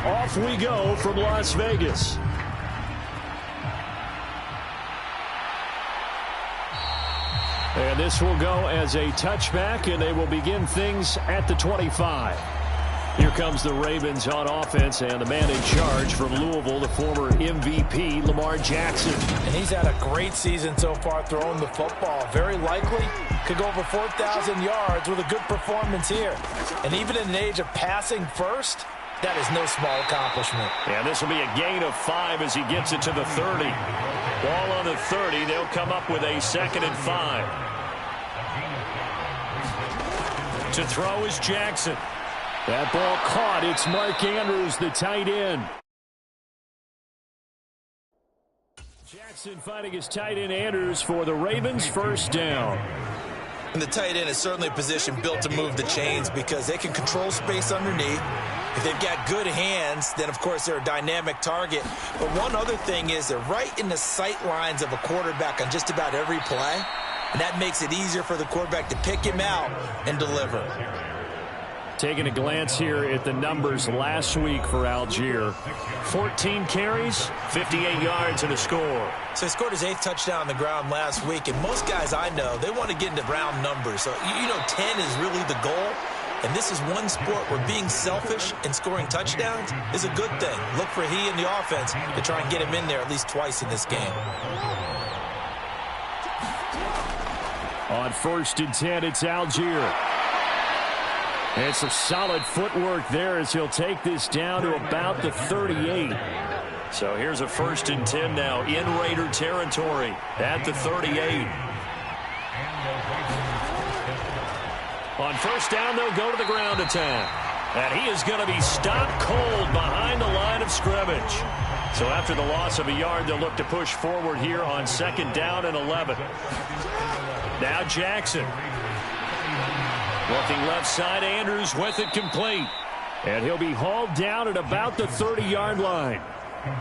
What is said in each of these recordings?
off we go from Las Vegas. And this will go as a touchback, and they will begin things at the 25. Here comes the Ravens on offense, and the man in charge from Louisville, the former MVP, Lamar Jackson. And he's had a great season so far throwing the football. Very likely could go over 4,000 yards with a good performance here. And even in an age of passing first, that is no small accomplishment. And this will be a gain of 5 as he gets it to the 30. Ball on the 30. They'll come up with a 2nd and 5. To throw is Jackson. That ball caught. It's Mark Andrews, the tight end. Jackson fighting his tight end Andrews for the Ravens' first down. And the tight end is certainly a position built to move the chains because they can control space underneath. If they've got good hands, then, of course, they're a dynamic target. But one other thing is they're right in the sight lines of a quarterback on just about every play. And that makes it easier for the quarterback to pick him out and deliver. Taking a glance here at the numbers last week for Algier. 14 carries, 58 yards, and a score. So he scored his 8th touchdown on the ground last week. And most guys I know, they want to get into round numbers. So, 10 is really the goal. And this is one sport where being selfish and scoring touchdowns is a good thing. Look for he and the offense to try and get him in there at least twice in this game. On 1st and 10, it's Algier. And some solid footwork there as he'll take this down to about the 38. So here's a 1st and 10 now in Raider territory at the 38. On 1st down, they'll go to the ground attack. And he is going to be stopped cold behind the line of scrimmage. So after the loss of a yard, they'll look to push forward here on 2nd down and 11. Now Jackson. Looking left side, Andrews with it complete. And he'll be hauled down at about the 30-yard line.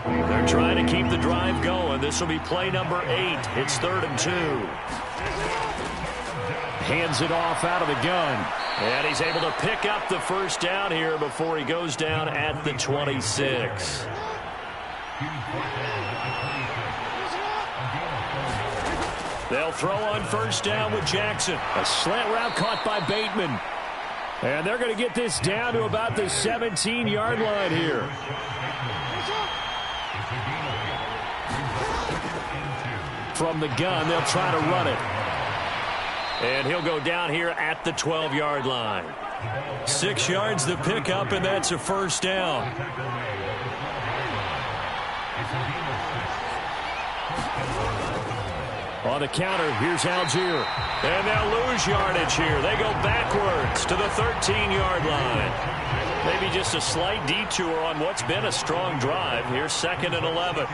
They're trying to keep the drive going. This will be play number 8. It's 3rd and 2. Hands it off out of the gun. And he's able to pick up the 1st down here before he goes down at the 26. They'll throw on 1st down with Jackson. A slant route caught by Bateman. And they're going to get this down to about the 17-yard line here. From the gun, they'll try to run it. And he'll go down here at the 12-yard line. 6 yards the pickup, and that's a 1st down. On the counter, here's Algier. And they'll lose yardage here. They go backwards to the 13-yard line. Maybe just a slight detour on what's been a strong drive. Here's 2nd and 11.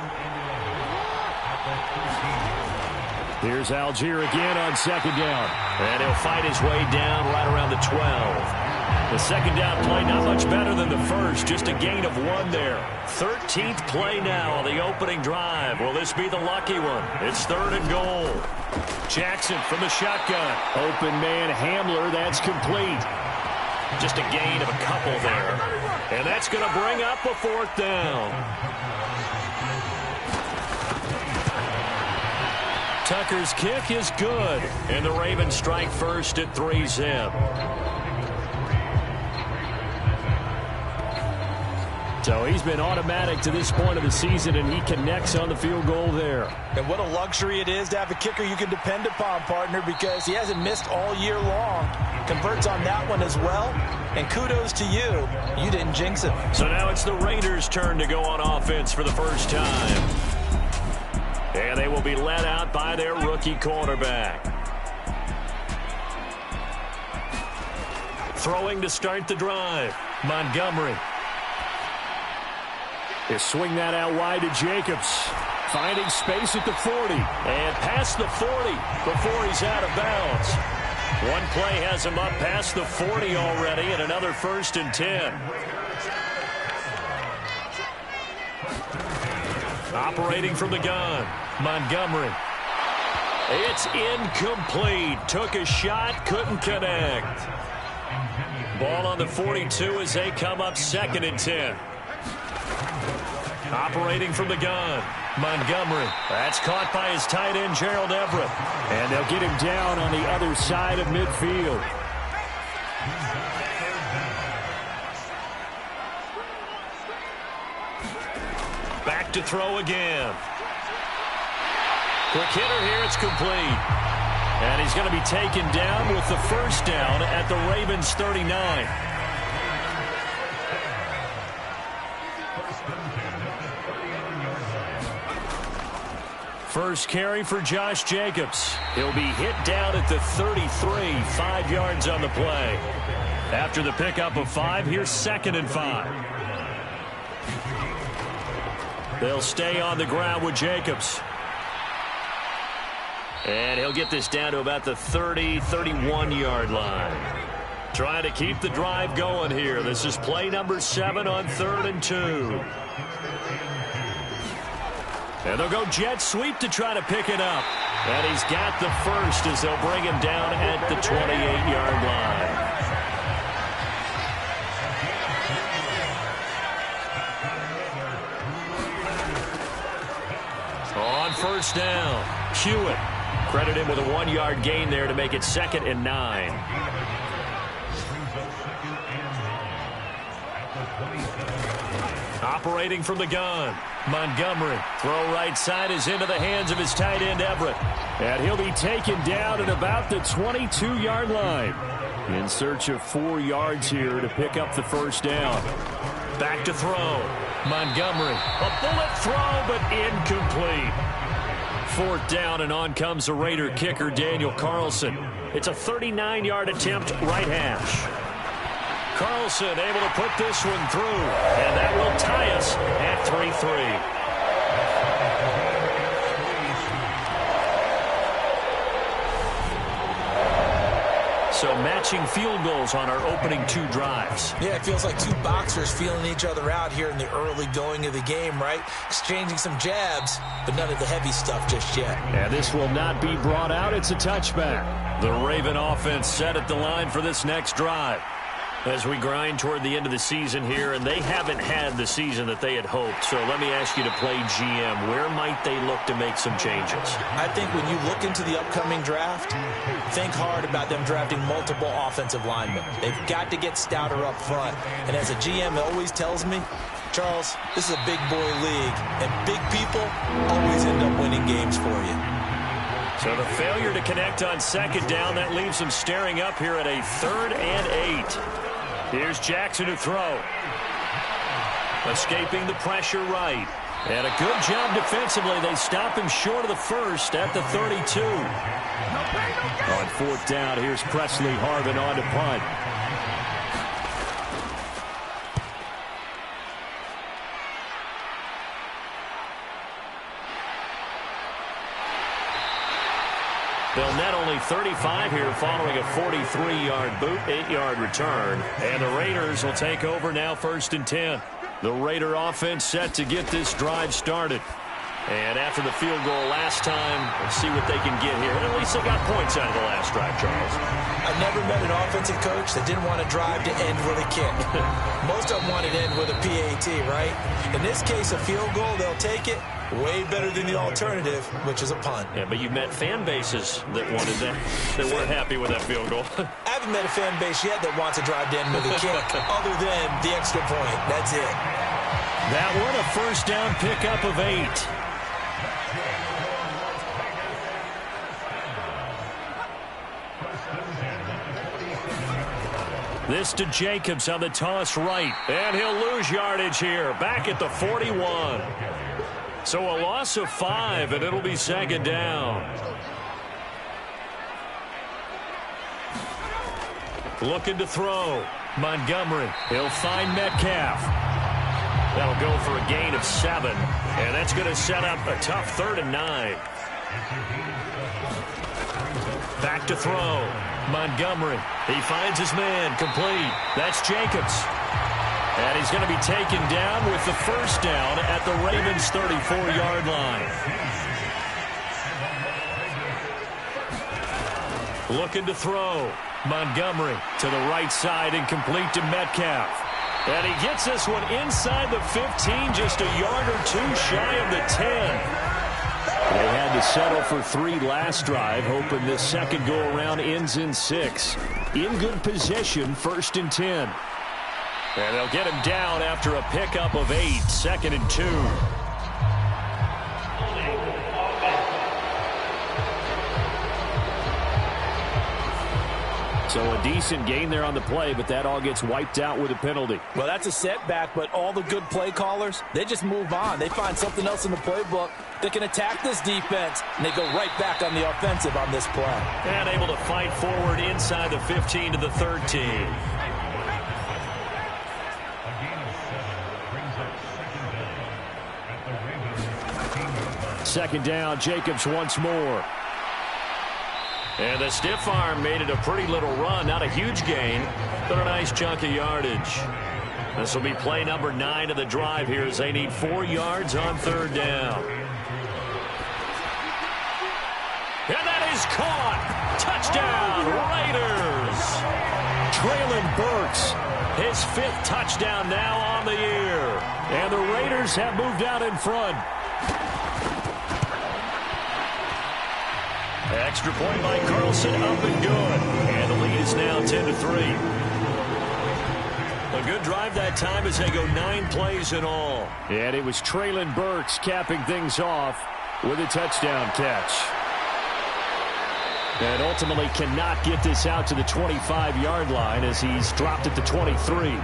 Here's Algier again on 2nd down. And he'll fight his way down right around the 12. The 2nd down play not much better than the first. Just a gain of 1 there. 13th play now on the opening drive. Will this be the lucky one? It's 3rd and goal. Jackson from the shotgun. Open man Hamler. That's complete. Just a gain of a couple there. And that's going to bring up a 4th down. Tucker's kick is good. And the Ravens strike first at 3-zip. So he's been automatic to this point of the season, and he connects on the field goal there. And what a luxury it is to have a kicker you can depend upon, partner, because he hasn't missed all year long. Converts on that one as well. And kudos to you. You didn't jinx him. So now it's the Raiders' turn to go on offense for the first time. And they will be led out by their rookie quarterback. Throwing to start the drive. Montgomery. They swing that out wide to Jacobs. Finding space at the 40. And past the 40 before he's out of bounds. One play has him up past the 40 already, and another 1st and 10. Operating from the gun, Montgomery. It's incomplete. Took a shot, couldn't connect. Ball on the 42 as they come up 2nd and 10. Operating from the gun, Montgomery. That's caught by his tight end, Gerald Everett. And they'll get him down on the other side of midfield. Back to throw again. Quick hitter here, it's complete. And he's going to be taken down with the first down at the Ravens' 39. First carry for Josh Jacobs. He'll be hit down at the 33, 5 yards on the play. After the pickup of 5, here's 2nd and 5. They'll stay on the ground with Jacobs. And he'll get this down to about the 30, 31-yard line. Trying to keep the drive going here. This is play number 7 on 3rd and 2. And they'll go jet sweep to try to pick it up. And he's got the first as they'll bring him down at the 28-yard line. On first down, Hewitt. Credit him with a 1-yard gain there to make it 2nd and 9. Operating from the gun, Montgomery. Throw right side is into the hands of his tight end, Everett. And he'll be taken down at about the 22-yard line. In search of 4 yards here to pick up the first down. Back to throw, Montgomery. A bullet throw, but incomplete. 4th down, and on comes the Raider kicker, Daniel Carlson. It's a 39-yard attempt, right hash. Carlson able to put this one through, and that will tie us at 3-3. So matching field goals on our opening 2 drives. Yeah, it feels like 2 boxers feeling each other out here in the early going of the game, right? Exchanging some jabs, but none of the heavy stuff just yet. And this will not be brought out. It's a touchback. The Raven offense set at the line for this next drive. As we grind toward the end of the season here, and they haven't had the season that they had hoped. So let me ask you to play GM. Where might they look to make some changes? I think when you look into the upcoming draft, think hard about them drafting multiple offensive linemen. They've got to get stouter up front. And as a GM always tells me, Charles, this is a big boy league, and big people always end up winning games for you. So the failure to connect on 2nd down, that leaves them staring up here at a 3rd and 8. Here's Jackson to throw. Escaping the pressure right. And a good job defensively. They stop him short of the first at the 32. On 4th down, here's Presley Harvin on to punt. They'll net only 35 here following a 43-yard boot, 8-yard return. And the Raiders will take over now 1st and 10. The Raider offense set to get this drive started. And after the field goal last time, let's see what they can get here. And at least they got points out of the last drive, Charles. I've never met an offensive coach that didn't want to drive to end with a kick. Most of them want it to end with a PAT, right? In this case, a field goal, they'll take it. Way better than the alternative, which is a punt. Yeah, but you've met fan bases that wanted that, that weren't happy with that field goal. I haven't met a fan base yet that wants to drive to end with a kick, other than the extra point. That's it. That one, a first down pickup of 8. This to Jacobs on the toss right. And he'll lose yardage here. Back at the 41. So a loss of 5, and it'll be 2nd down. Looking to throw. Montgomery. He'll find Metcalf. That'll go for a gain of 7. And that's going to set up a tough 3rd and 9. Back to throw. Montgomery. He finds his man. Complete. That's Jacobs. And he's going to be taken down with the first down at the Ravens' 34-yard line. Looking to throw. Montgomery to the right side and complete to Metcalf. And he gets this one inside the 15, just a yard or two shy of the 10. They had to settle for 3 last drive, hoping this second go-around ends in 6. In good position, 1st and 10. And they'll get him down after a pickup of 8, 2nd and 2. So a decent gain there on the play, but that all gets wiped out with a penalty. Well, that's a setback, but all the good play callers, they just move on. They find something else in the playbook that can attack this defense, and they go right back on the offensive on this play. And able to fight forward inside the 15 to the 13. Second down, Jacobs once more. And the stiff arm made it a pretty little run. Not a huge gain, but a nice chunk of yardage. This will be play number 9 of the drive here as they need 4 yards on 3rd down. And that is caught. Touchdown, Raiders. Traylon Burks, his 5th touchdown now on the year. And the Raiders have moved out in front. Extra point by Carlson, up and good. And the lead is now 10-3. A good drive that time as they go 9 plays in all. And it was Traylon Burks capping things off with a touchdown catch. And ultimately cannot get this out to the 25-yard line as he's dropped at the 23.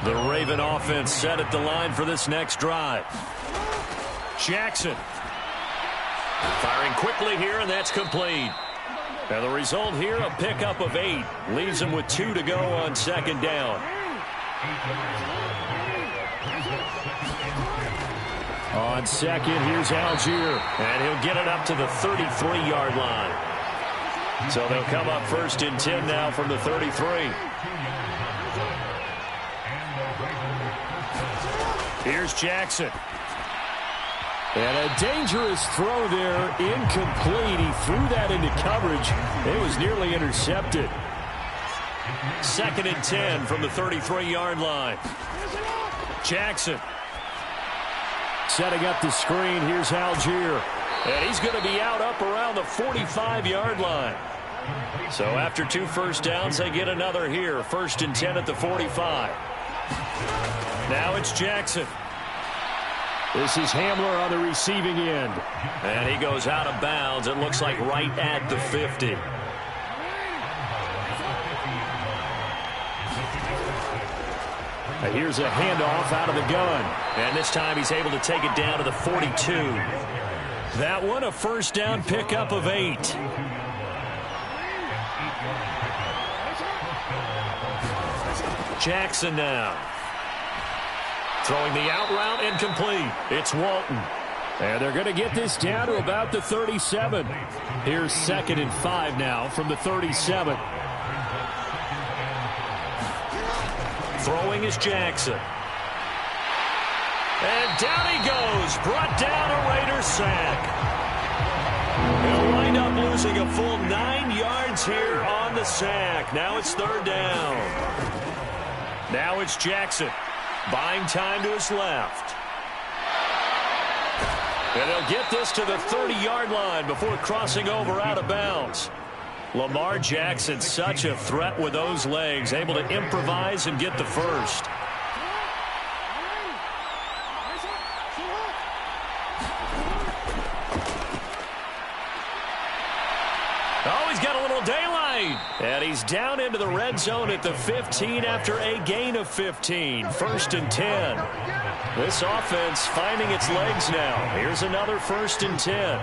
The Raven offense set at the line for this next drive. Jackson. Firing quickly here, and that's complete. And the result here, a pickup of 8. Leaves him with 2 to go on 2nd down. On 2nd, here's Algier. And he'll get it up to the 33-yard line. So they'll come up 1st and 10 now from the 33. Here's Jackson. And a dangerous throw there, incomplete. He threw that into coverage. It was nearly intercepted. 2nd and 10 from the 33-yard line. Jackson. Setting up the screen, here's Algier. And he's going to be out up around the 45-yard line. So after 2 first downs, they get another here. 1st and 10 at the 45. Now it's Jackson. This is Hamler on the receiving end. And he goes out of bounds. It looks like right at the 50. And here's a handoff out of the gun. And this time he's able to take it down to the 42. That one a 1st down pickup of 8. Jackson now. Throwing the out route, incomplete. It's Walton. And they're going to get this down to about the 37. Here's 2nd and 5 now from the 37. Throwing is Jackson. And down he goes. Brought down a Raiders sack. They'll wind up losing a full 9 yards here on the sack. Now it's 3rd down. Now it's Jackson. Buying time to his left. And they'll get this to the 30-yard line before crossing over out of bounds. Lamar Jackson, such a threat with those legs, able to improvise and get the first. Oh, he's got a little daylight. And he's down into the red zone at the 15 after a gain of 15. 1st and 10. This offense finding its legs now. Here's another 1st and 10.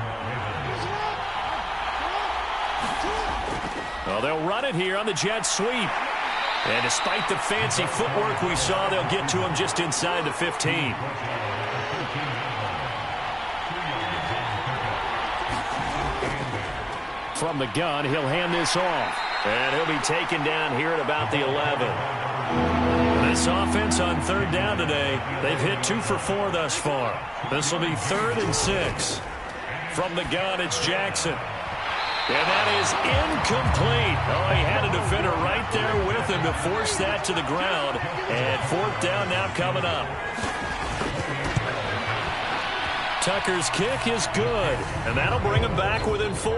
Well, they'll run it here on the jet sweep. And despite the fancy footwork we saw, they'll get to him just inside the 15. From the gun, he'll hand this off. And he'll be taken down here at about the 11. This offense on 3rd down today, they've hit 2 for 4 thus far. This will be 3rd and 6. From the gun, it's Jackson. And that is incomplete. Oh, he had a defender right there with with him to force that to the ground. And fourth down now coming up. Tucker's kick is good, and that'll bring him back within 4.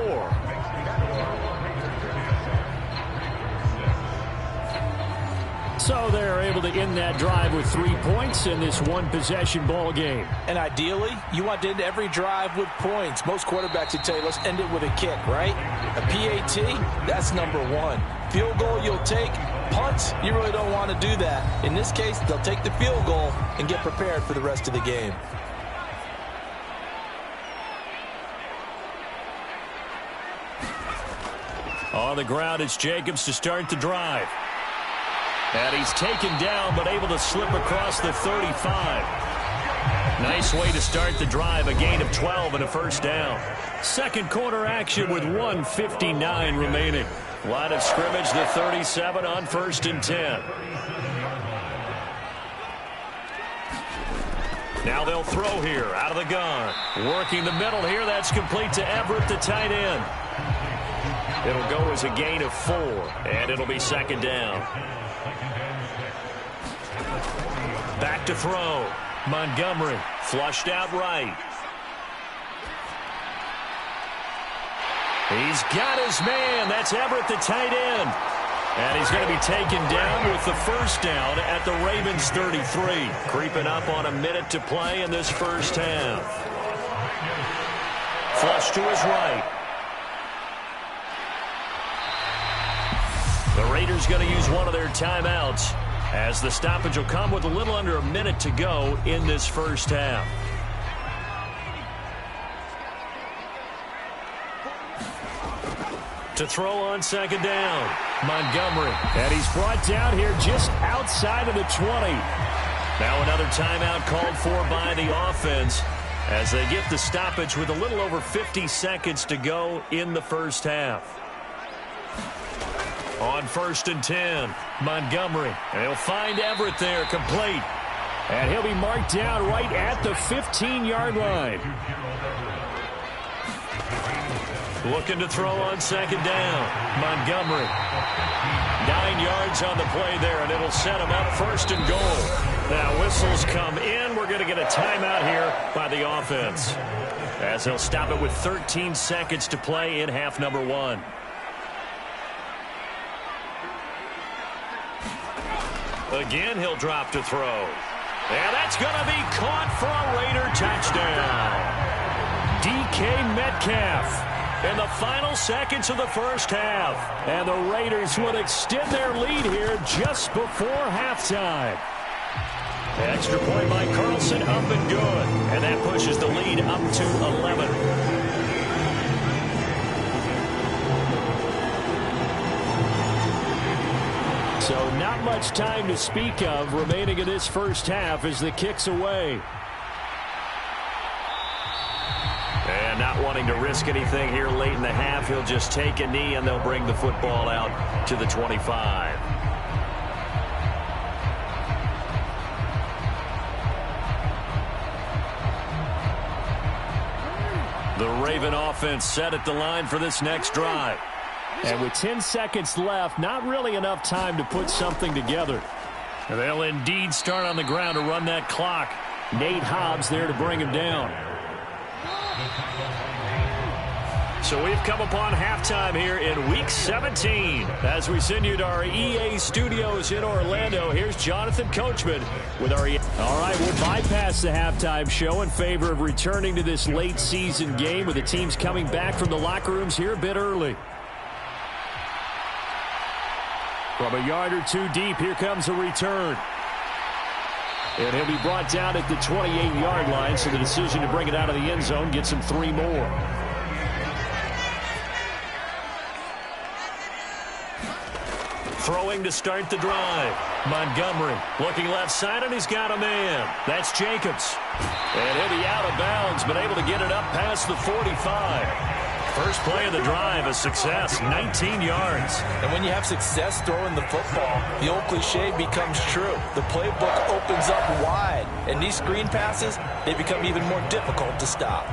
So they're able to end that drive with 3 points in this one-possession ball game. And ideally, you want to end every drive with points. Most quarterbacks would tell you, let's end it with a kick, right? A PAT, that's number 1. Field goal you'll take. Punts, you really don't want to do that. In this case, they'll take the field goal and get prepared for the rest of the game. On the ground, it's Jacobs to start the drive. And he's taken down, but able to slip across the 35. Nice way to start the drive, a gain of 12 and a first down. Second quarter action with 1:59 remaining. Line of scrimmage, the 37 on 1st and 10. Now they'll throw here, out of the gun. Working the middle here, that's complete to Everett, the tight end. It'll go as a gain of 4, and it'll be second down. Back to throw. Montgomery flushed out right. He's got his man. That's Everett, the tight end. And he's going to be taken down with the first down at the Ravens 33. Creeping up on a minute to play in this first half. Flush to his right. The Raiders going to use one of their timeouts, as the stoppage will come with a little under a minute to go in this first half. To throw on second down, Montgomery. And he's brought down here just outside of the 20. Now another timeout called for by the offense as they get the stoppage with a little over 50 seconds to go in the first half. On 1st and 10, Montgomery. And he'll find Everett there, complete. And he'll be marked down right at the 15-yard line. Looking to throw on second down, Montgomery. 9 yards on the play there, and it'll set him up 1st and goal. Now whistles come in. We're going to get a timeout here by the offense, as he'll stop it with 13 seconds to play in half number 1. Again, he'll drop to throw. And that's going to be caught for a Raider touchdown. DK Metcalf in the final seconds of the first half. And the Raiders would extend their lead here just before halftime. Extra point by Carlson, up and good. And that pushes the lead up to 11. So not much time to speak of remaining in this first half as the kick's away. And not wanting to risk anything here late in the half, he'll just take a knee and they'll bring the football out to the 25. The Raven offense set at the line for this next drive. And with 10 seconds left, not really enough time to put something together. They'll indeed start on the ground to run that clock. Nate Hobbs there to bring him down. So we've come upon halftime here in Week 17. As we send you to our EA studios in Orlando, here's Jonathan Coachman with our EA. All right, we'll bypass the halftime show in favor of returning to this late season game with the teams coming back from the locker rooms here a bit early. From a yard or two deep, here comes a return. And he'll be brought down at the 28-yard line, so the decision to bring it out of the end zone gets him 3 more. Throwing to start the drive. Montgomery looking left side, and he's got a man. That's Jacobs. And he'll be out of bounds, but able to get it up past the 45. First play of the drive, a success, 19 yards. And when you have success throwing the football, the old cliche becomes true. The playbook opens up wide, and these screen passes, they become even more difficult to stop.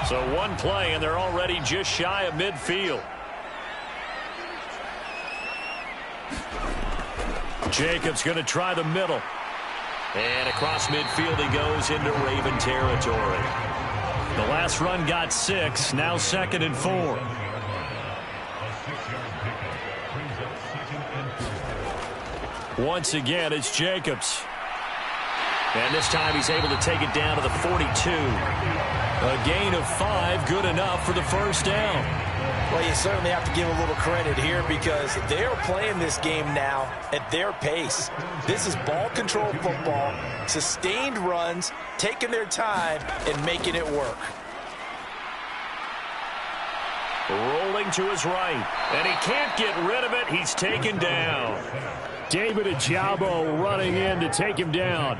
So one play, and they're already just shy of midfield. Jacobs going to try the middle. And across midfield he goes into Raven territory. The last run got 6. Now 2nd and 4. Once again, it's Jacobs. And this time he's able to take it down to the 42. A gain of 5, good enough for the first down. Well, you certainly have to give a little credit here because they're playing this game now at their pace. This is ball control football, sustained runs, taking their time, and making it work. Rolling to his right, and he can't get rid of it. He's taken down. David Ajabo running in to take him down.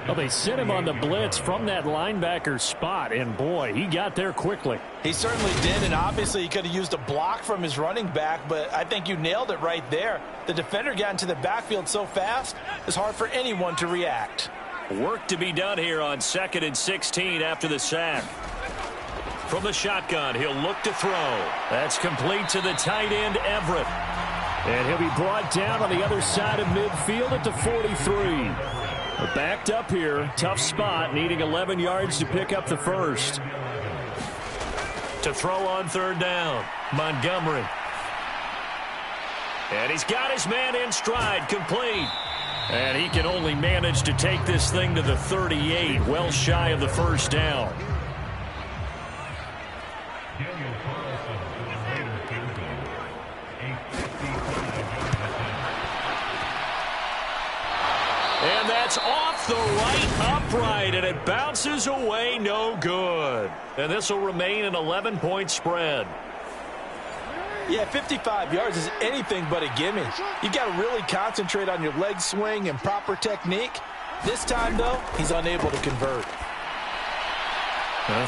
Well, they sent him on the blitz from that linebacker spot, and boy, he got there quickly. He certainly did, and obviously he could have used a block from his running back, but I think you nailed it right there. The defender got into the backfield so fast, it's hard for anyone to react. Work to be done here on 2nd and 16 after the sack. From the shotgun, he'll look to throw. That's complete to the tight end, Everett. And he'll be brought down on the other side of midfield at the 43. Backed up here, tough spot, needing 11 yards to pick up the first. To throw on 3rd down, Montgomery. And he's got his man in stride, complete. And he can only manage to take this thing to the 38, well shy of the first down. And that's off the right upright, and it bounces away, no good. And this will remain an 11-point spread. Yeah, 55 yards is anything but a gimme. You got to really concentrate on your leg swing and proper technique. This time, though, he's unable to convert.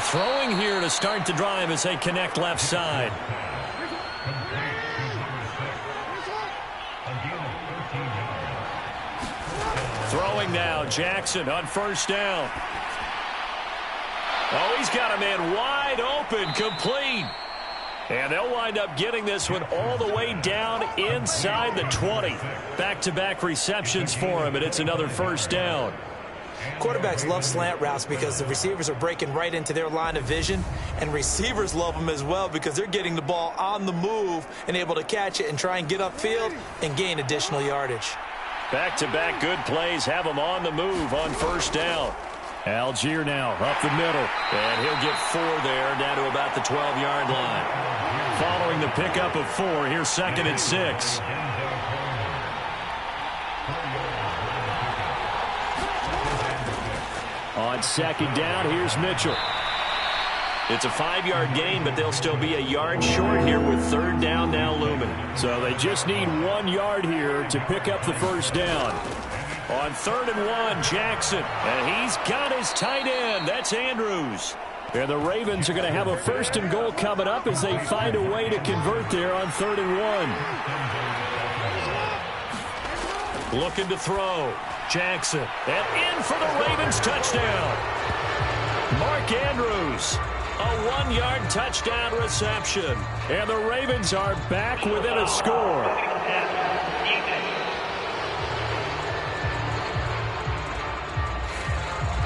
Throwing here to start the drive as they connect left side. Throwing now, Jackson on 1st down. Oh, he's got a man wide open, complete. And they'll wind up getting this one all the way down inside the 20. Back-to-back receptions for him, and it's another 1st down. Quarterbacks love slant routes because the receivers are breaking right into their line of vision, and receivers love them as well because they're getting the ball on the move and able to catch it and try and get upfield and gain additional yardage. Back-to-back good plays have him on the move on 1st down. Algier now up the middle, and he'll get 4 there down to about the 12-yard line. Following the pickup of 4, here's 2nd and 6. On 2nd down, here's Mitchell. It's a 5-yard gain, but they'll still be a yard short here with 3rd down now looming. So they just need 1 yard here to pick up the 1st down. On 3rd and 1, Jackson. And he's got his tight end. That's Andrews. And the Ravens are going to have a 1st and goal coming up as they find a way to convert there on 3rd and 1. Looking to throw. Jackson. And in for the Ravens touchdown. Mark Andrews. A 1-yard touchdown reception. And the Ravens are back within a score.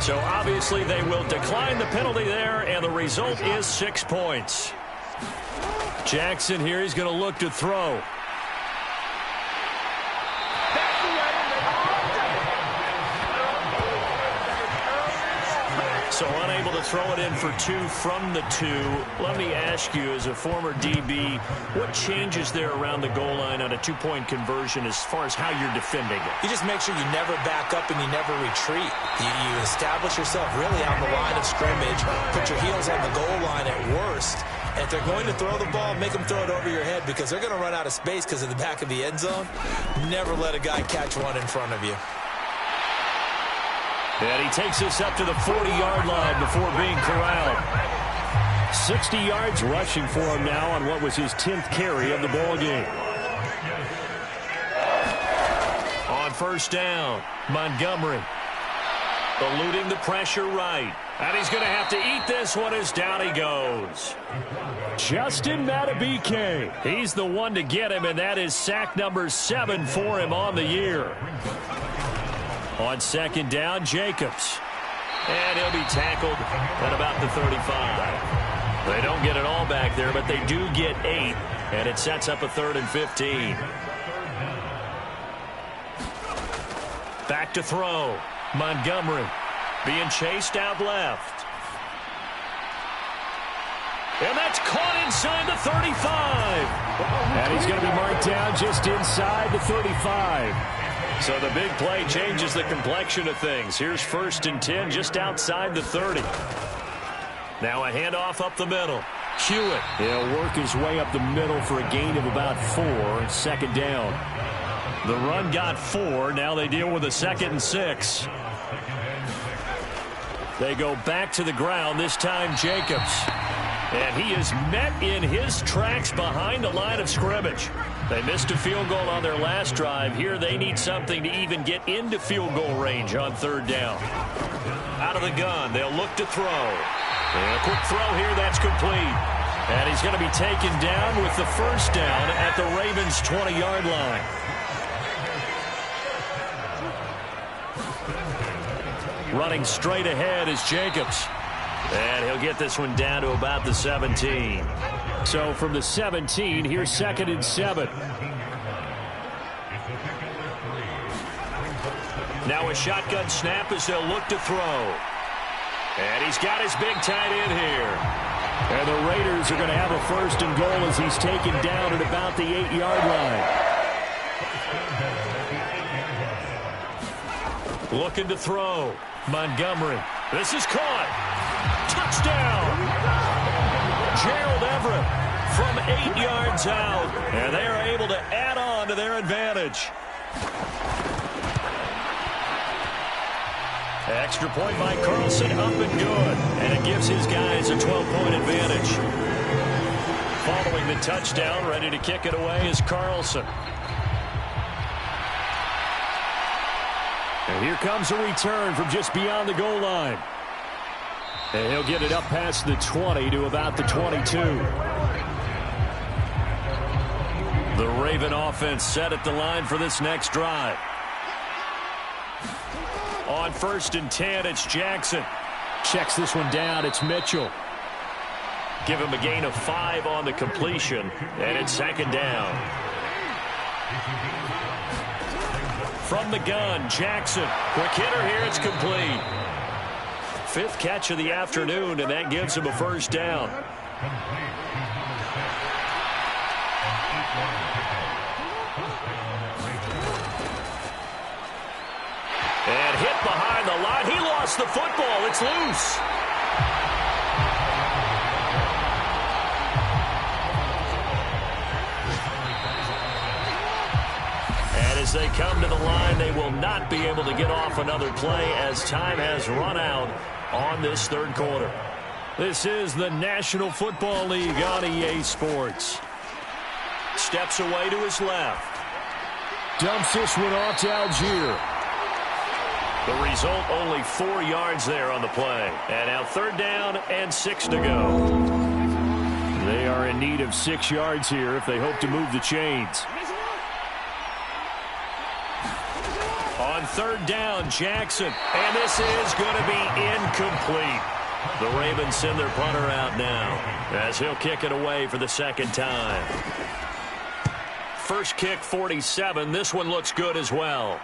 So obviously they will decline the penalty there, and the result is 6 points. Jackson here, he's going to look to throw. So unable to throw it in for 2 from the 2. Let me ask you, as a former DB, what changes there around the goal line on a 2-point conversion as far as how you're defending it? You just make sure you never back up and you never retreat. You establish yourself really on the line of scrimmage, put your heels on the goal line at worst. And if they're going to throw the ball, make them throw it over your head because they're going to run out of space because of the back of the end zone. Never let a guy catch one in front of you. And he takes us up to the 40-yard line before being corralled. 60 yards rushing for him now on what was his 10th carry of the ball game. On 1st down, Montgomery eluding the pressure right. And he's going to have to eat this one as down he goes. Justin Madubuike. He's the one to get him, and that is sack number 7 for him on the year. On second down, Jacobs. And he'll be tackled at about the 35. They don't get it all back there, but they do get 8, and it sets up a 3rd and 15. Back to throw. Montgomery being chased out left. And that's caught inside the 35. And he's going to be marked down just inside the 35. So the big play changes the complexion of things. Here's 1st and 10 just outside the 30. Now a handoff up the middle. Hewitt. He'll work his way up the middle for a gain of about 4. Second down. The run got 4. Now they deal with a 2nd and 6. They go back to the ground, this time Jacobs. And he is met in his tracks behind the line of scrimmage. They missed a field goal on their last drive. Here they need something to even get into field goal range on 3rd down. Out of the gun, they'll look to throw. And a quick throw here, that's complete. And he's going to be taken down with the 1st down at the Ravens' 20-yard line. Running straight ahead is Jacobs. And he'll get this one down to about the 17. So from the 17, here's 2nd and 7. Now a shotgun snap as they'll look to throw. And he's got his big tight end here. And the Raiders are going to have a 1st and goal as he's taken down at about the 8-yard line. Looking to throw. Montgomery. This is caught. Touchdown. Gerald Everett from 8 yards out. And they are able to add on to their advantage. Extra point by Carlson, up and good. And it gives his guys a 12-point advantage. Following the touchdown, ready to kick it away is Carlson. And here comes a return from just beyond the goal line. And he'll get it up past the 20 to about the 22. The Raven offense set at the line for this next drive. On 1st and 10, it's Jackson. Checks this one down. It's Mitchell. Give him a gain of 5 on the completion, and it's 2nd down. From the gun, Jackson. Quick hitter here, it's complete. 5th catch of the afternoon, and that gives him a 1st down. And hit behind the line. He lost the football. It's loose. And as they come to the line, they will not be able to get off another play as time has run out on this 3rd quarter. This is the National Football League on EA Sports. Steps away to his left. Dumps this one off to Algier. The result, only 4 yards there on the play. And now 3rd down and 6 to go. They are in need of 6 yards here if they hope to move the chains. On 3rd down, Jackson. And this is going to be incomplete. The Ravens send their punter out now as he'll kick it away for the 2nd time. First kick, 47. This one looks good as well.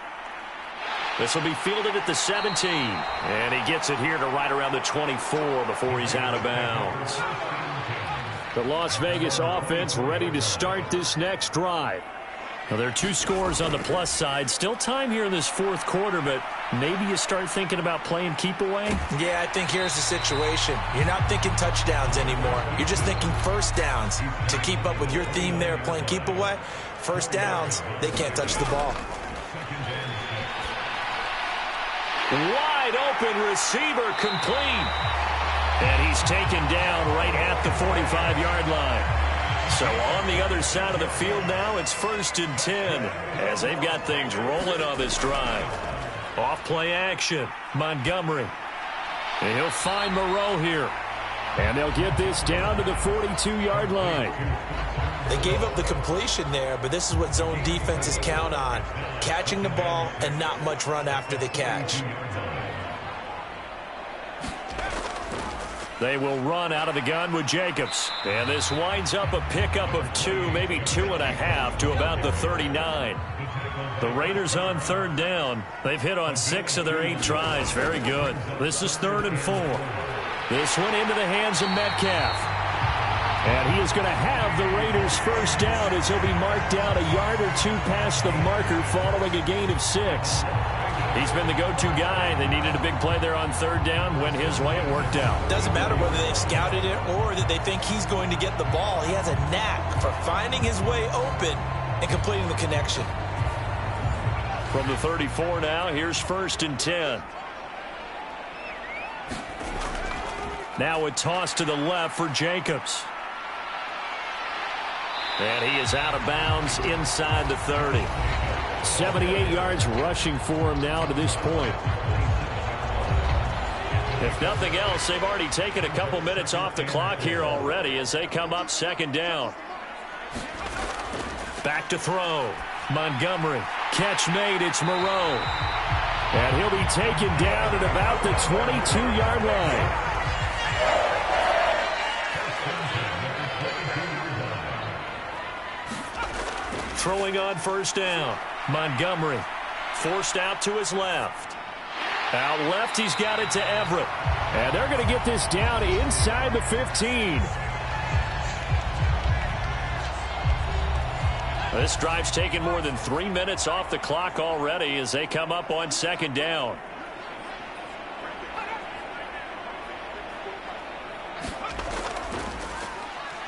This will be fielded at the 17. And he gets it here to right around the 24 before he's out of bounds. The Las Vegas offense ready to start this next drive. Now, there are 2 scores on the plus side. Still time here in this 4th quarter, but maybe you start thinking about playing keep away? Yeah, I think here's the situation. You're not thinking touchdowns anymore. You're just thinking 1st downs. To keep up with your theme there, playing keep away, 1st downs, they can't touch the ball. Wide open receiver, complete. And he's taken down right at the 45-yard line. So on the other side of the field now, it's 1st and 10 as they've got things rolling on this drive. Off play action, Montgomery. And he'll find Moreau here. And they'll get this down to the 42-yard line. They gave up the completion there, but this is what zone defenses count on. Catching the ball and not much run after the catch. They will run out of the gun with Jacobs. And this winds up a pickup of 2, maybe 2.5 to about the 39. The Raiders on third down. They've hit on 6 of their 8 tries. Very good. This is 3rd and 4. This one into the hands of Metcalf. And he is going to have the Raiders first down as he'll be marked down a yard or 2 past the marker following a gain of 6. He's been the go-to guy. They needed a big play there on third down. Went his way. It worked out. Doesn't matter whether they've scouted it or that they think he's going to get the ball. He has a knack for finding his way open and completing the connection. From the 34 now, here's 1st and 10. Now a toss to the left for Jacobs. And he is out of bounds inside the 30. 78 yards rushing for him now to this point. If nothing else, they've already taken a couple minutes off the clock here already as they come up 2nd down. Back to throw. Montgomery. Catch made. It's Moreau. And he'll be taken down at about the 22-yard line. Throwing on 1st down. Montgomery forced out to his left. Out left, he's got it to Everett. And they're going to get this down inside the 15. This drive's taken more than 3 minutes off the clock already as they come up on 2nd down.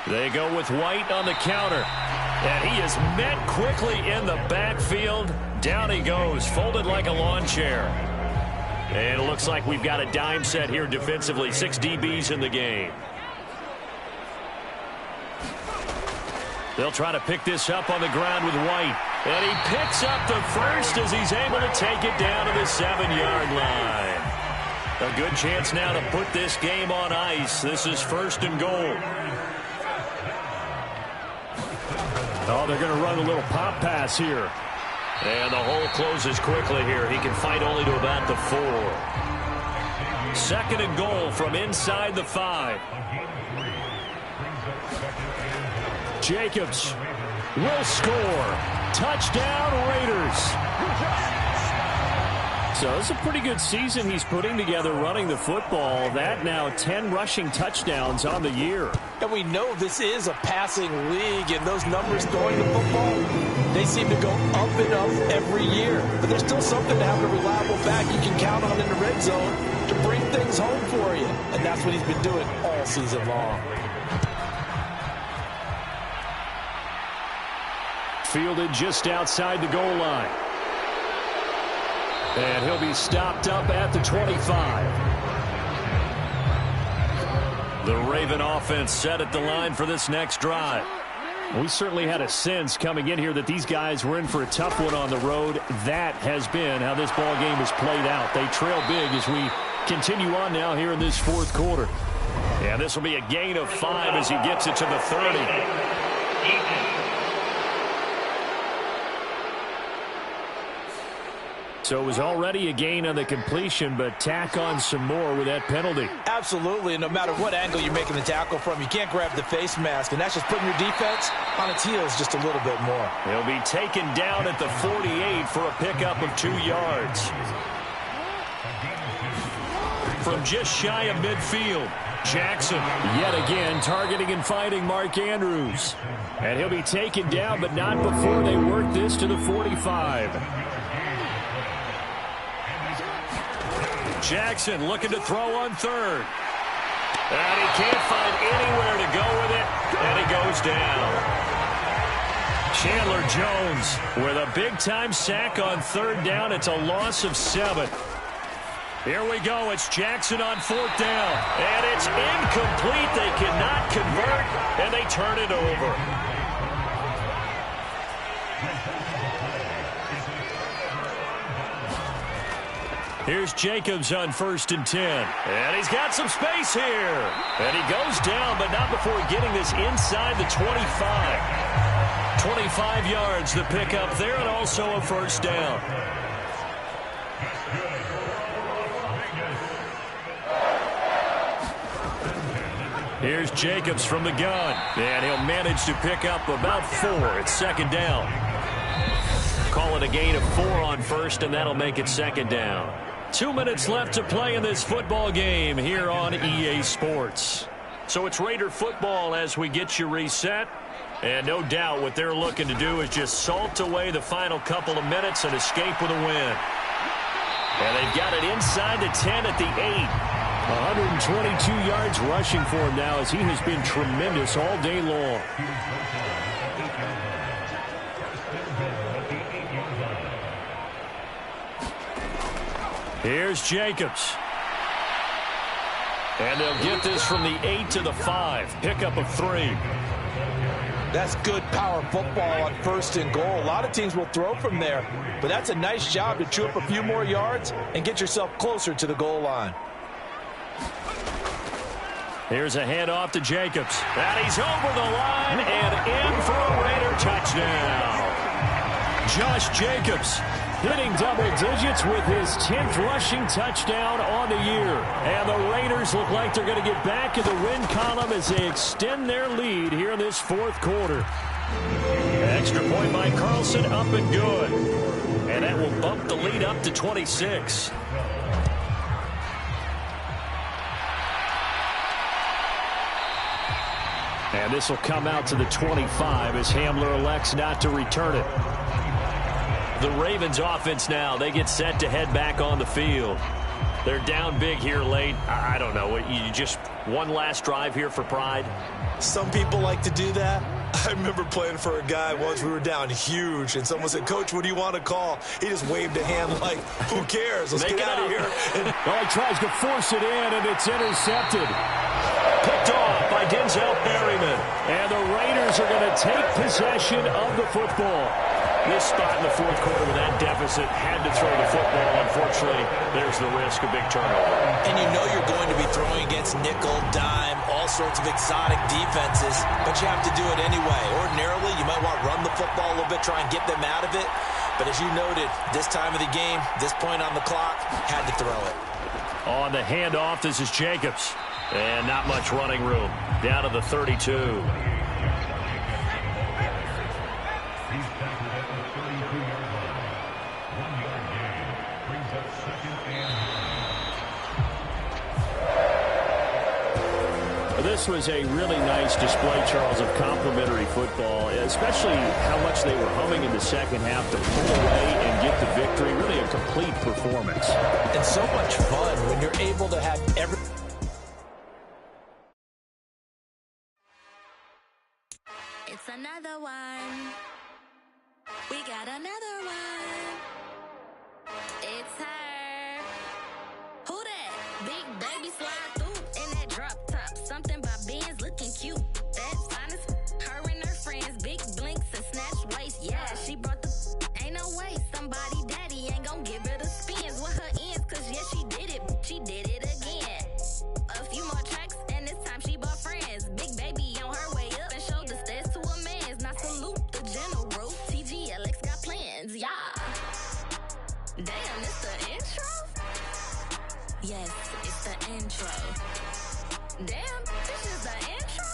They go with White on the counter. And he is met quickly in the backfield. Down he goes, folded like a lawn chair. And it looks like we've got a dime set here defensively. 6 DBs in the game. They'll try to pick this up on the ground with White. And he picks up the first as he's able to take it down to the 7-yard line. A good chance now to put this game on ice. This is 1st and goal. Oh, they're going to run a little pop pass here. And the hole closes quickly here. He can fight only to about the 4. 2nd and goal from inside the 5. Jacobs will score. Touchdown, Raiders. So it's a pretty good season he's putting together running the football. That now 10 rushing touchdowns on the year. And we know this is a passing league, and those numbers going to football, they seem to go up and up every year. But there's still something to have a reliable back you can count on in the red zone to bring things home for you. And that's what he's been doing all season long. Fielded just outside the goal line. And he'll be stopped up at the 25. The Raven offense set at the line for this next drive. We certainly had a sense coming in here that these guys were in for a tough one on the road. That has been how this ball game has played out. They trail big as we continue on now here in this 4th quarter. And this will be a gain of 5 as he gets it to the 30. So it was already a gain on the completion, but tack on some more with that penalty. Absolutely, and no matter what angle you're making the tackle from, you can't grab the face mask, and that's just putting your defense on its heels just a little bit more. He'll be taken down at the 48 for a pickup of 2 yards. From just shy of midfield, Jackson yet again targeting and fighting Mark Andrews. And he'll be taken down, but not before they work this to the 45. Jackson looking to throw on 3rd. And he can't find anywhere to go with it, and he goes down. Chandler Jones with a big-time sack on 3rd down. It's a loss of 7. Here we go. It's Jackson on 4th down. And it's incomplete. They cannot convert, and they turn it over. Here's Jacobs on 1st and 10. And he's got some space here. And he goes down, but not before getting this inside the 25. 25 yards the pickup there, and also a first down. Here's Jacobs from the gun. And he'll manage to pick up about 4. It's 2nd down. Call it a gain of 4 on 1st, and that'll make it 2nd down. 2 minutes left to play in this football game here on EA Sports. So it's Raider football as we get you reset. And no doubt what they're looking to do is just salt away the final couple of minutes and escape with a win. And they've got it inside the 10 at the 8. 122 yards rushing for him now as he has been tremendous all day long. Here's Jacobs. And they'll get this from the 8 to the 5. Pickup of 3. That's good power football on 1st and goal. A lot of teams will throw from there, but that's a nice job to chew up a few more yards and get yourself closer to the goal line. Here's a handoff to Jacobs. And he's over the line and in for a Raider touchdown. Josh Jacobs hitting double digits with his 10th rushing touchdown on the year. And the Raiders look like they're going to get back in the win column as they extend their lead here in this 4th quarter. Extra point by Carlson, up and good. And that will bump the lead up to 26. And this will come out to the 25 as Hamler elects not to return it. The Ravens offense now, they get set to head back on the field. They're down big here late. I don't know. You just one last drive here for pride? Some people like to do that. I remember playing for a guy once. We were down huge, and someone said, "Coach, what do you want to call?" He just waved a hand like, "Who cares? Let's get out of here." Well, he tries to force it in, and it's intercepted. Picked off by Denzel Berryman. And the Raiders are going to take possession of the football. This spot in the 4th quarter with that deficit had to throw the football. Unfortunately, there's the risk of big turnover. And you know you're going to be throwing against nickel, dime, all sorts of exotic defenses, but you have to do it anyway. Ordinarily, you might want to run the football a little bit, try and get them out of it. But as you noted, this time of the game, this point on the clock, had to throw it. On the handoff, this is Jacobs. And not much running room. Down to the 32. This was a really nice display, Charles, of complimentary football, especially how much they were humming in the second half to pull away and get the victory. Really a complete performance. And so much fun when you're able to have every... It's another one. We got another one. It's her. Who that? Big baby slide through in that drop top. Something by Benz looking cute. That's fine as her and her friends. Big blinks and snatch waist. Yeah, she brought the... Ain't no way somebody daddy ain't gonna give her the spins with her ends. Cause yeah, she did it. She did it again. A few more tracks and this time she bought friends. Big baby on her way up and showed the stairs to a man's. Now salute the general. TGLX got plans, yeah. Damn, it's the intro? Yes, it's the intro. Damn, this is the intro?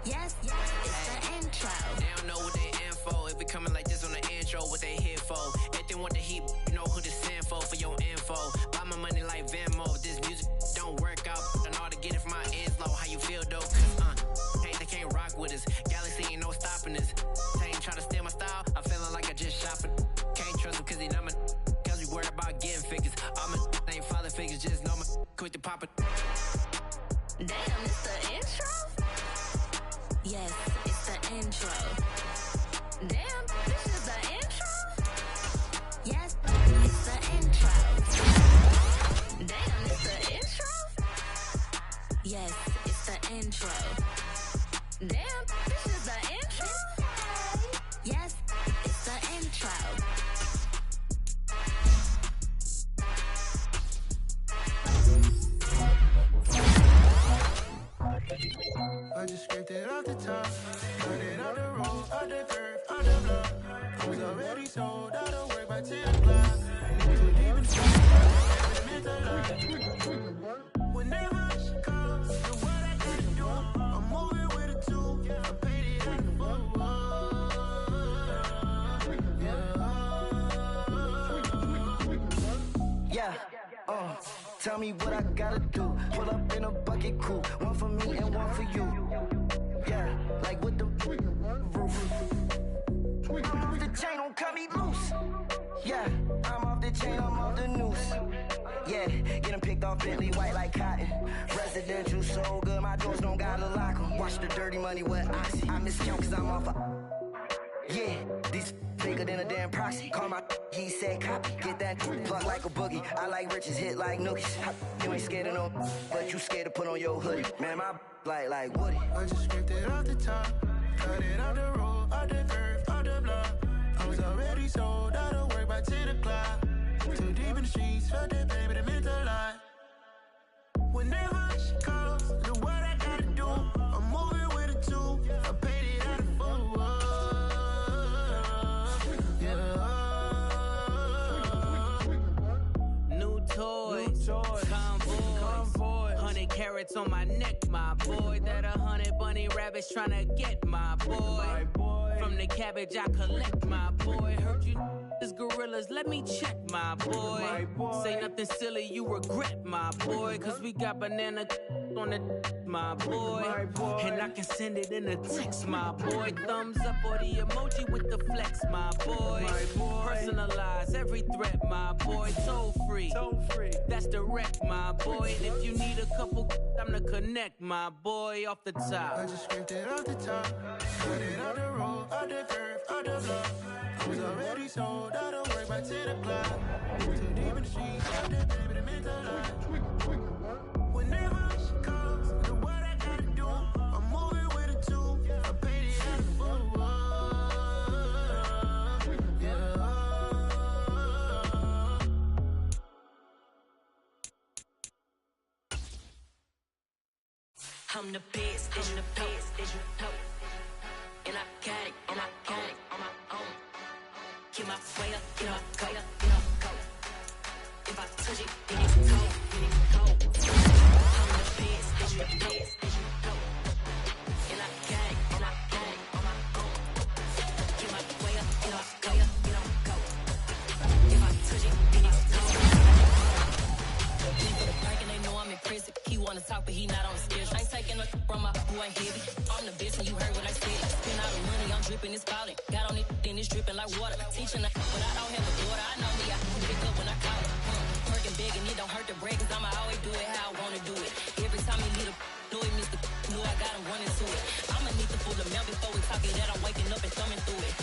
Yes, it's the intro. They don't know what they in for. If we coming like this on the intro, what they here for? If they want the heat, you know who to send for your info. Buy my money like Venmo. If this music don't work out, I know how to get it from my ends low. How you feel though? Hey, they can't rock with us. Galaxy ain't no stopping us. They ain't try to steal my style. I'm feeling like I just shot for. Can't trust them cause they not my. Cause we worried about getting figures. All my ain't father figures, just know my quick to pop it. Damn, it's the intro? Yes, it's the intro. Damn, this is the intro? Yes, it's the intro. Damn, it's the intro? Yes, it's the intro. Damn, this is the intro? Yes, it's the intro. by 10 o'clock. Too deep in the whenever she calls, so what I gotta do, I'm moving with a two. I paid it out the phone. Yeah, tell me what I gotta do. Pull up in a bucket crew, one for me and one for you. Yeah, like with the roof. I'm off the chain, don't cut me loose. Yeah, I'm off the chain, I'm off the noose. Yeah, getting picked off Bentley white like cotton. Residential so good, my doors don't gotta lock 'em. Watch the dirty money with Oxy. I miscount cause I'm off a... Yeah, these bigger than a damn proxy. Call my he said copy. Get that plug like a boogie. I like riches, hit like nookies. You ain't scared of no, but you scared to put on your hoodie. Man, my like Woody. I just scraped it off the top, cut it out the road, out the curve, out the block. I was already sold out of work by 10 o'clock. Too deep in the streets, felt that baby, that meant a lot. Whenever she calls, look what I gotta do. I'm moving with a two. I paid it out of phone. New toys, convoy, 100 carats on my neck, my boy. That 100 bunny rabbits tryna get my boy. From the cabbage I collect, my boy. Heard you is gorillas, let me check, my boy. Say nothing silly, you regret, my boy. Cause we got banana on the my boy. And I can send it in a text, my boy. Thumbs up or the emoji with the flex, my boy. Personalize every threat, my boy. Toll free, that's direct, my boy. And if you need a couple, I'm to connect, my boy. Off the top, I just scraped it off the top, cut it out the road, out the curve, out the block. I was already sold out of work by 10 o'clock. Too deep in the streets, out there, baby, that meant a lot. Whenever she calls, look what I gotta do. I'm moving with a two. I paid it out the phone. I'm the best, I'm the best, as you know. And I got it, on my own. Get my way up, get up, go. If I touch it, then it's cold, I'm the best, as you know. And I got it, on my own. Get my way up, get up, go. If I touch it, then it's cold. Leave for the park and they know I'm in prison. He wanna talk, but he not on the schedule. I ain't taking a from my boy heavy. I'm the best and you heard what I said. Spend all the money, I'm dripping, it's falling. Got on it, then it's dripping like water. Teaching but I don't have a daughter. I know me, I can pick up when I call it. Working big and it don't hurt to break, cause I'ma always do it how I wanna do it. Every time he lead a know it, Mr. Know I got him running to it. I'ma need to pull the mail before we talk it that I'm waking up and thumbing through it.